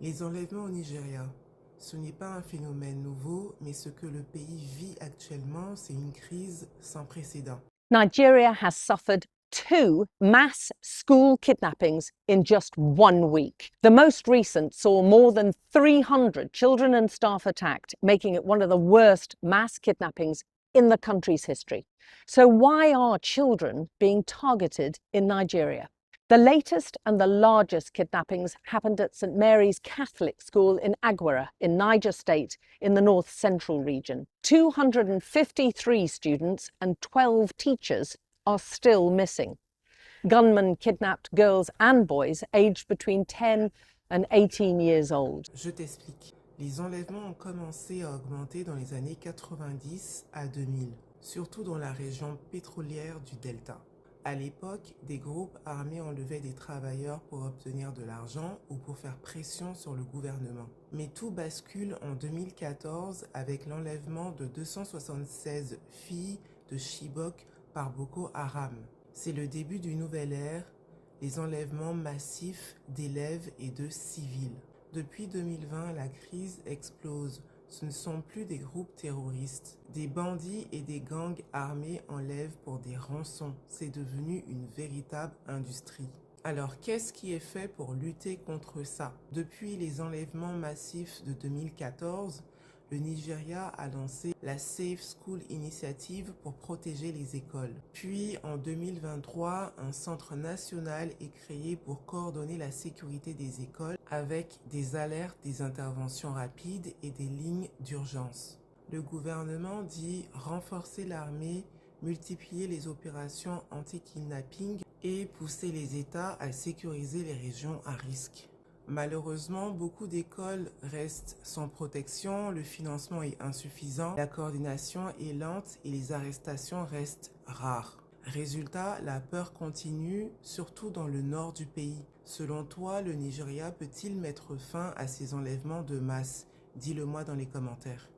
Les enlèvements au Nigeria, ce n'est pas un phénomène nouveau, mais ce que le pays vit actuellement, c'est une crise sans précédent. Nigeria has suffered 2 mass school kidnappings in just 1 week. The most recent saw more than 300 children and staff attacked, making it one of the worst mass kidnappings in the country's history. So why are children being targeted in Nigeria? The latest and the largest kidnappings happened at St Mary's Catholic School in Agwara in Niger State in the north central region. 253 students and 12 teachers are still missing. Gunmen kidnapped girls and boys aged between 10 and 18 years old. Je t'explique. Les enlèvements ont commencé à augmenter dans les années 90 à 2000, surtout dans la région pétrolière du Delta. À l'époque, des groupes armés enlevaient des travailleurs pour obtenir de l'argent ou pour faire pression sur le gouvernement. Mais tout bascule en 2014 avec l'enlèvement de 276 filles de Chibok par Boko Haram. C'est le début d'une nouvelle ère, les enlèvements massifs d'élèves et de civils. Depuis 2020, la crise explose. Ce ne sont plus des groupes terroristes. Des bandits et des gangs armés enlèvent pour des rançons. C'est devenu une véritable industrie. Alors, qu'est-ce qui est fait pour lutter contre ça? Depuis les enlèvements massifs de 2014, le Nigeria a lancé la Safe School Initiative pour protéger les écoles. Puis, en 2023, un centre national est créé pour coordonner la sécurité des écoles avec des alertes, des interventions rapides et des lignes d'urgence. Le gouvernement dit renforcer l'armée, multiplier les opérations anti-kidnapping et pousser les États à sécuriser les régions à risque. Malheureusement, beaucoup d'écoles restent sans protection, le financement est insuffisant, la coordination est lente et les arrestations restent rares. Résultat, la peur continue, surtout dans le nord du pays. Selon toi, le Nigeria peut-il mettre fin à ces enlèvements de masse? Dis-le moi dans les commentaires.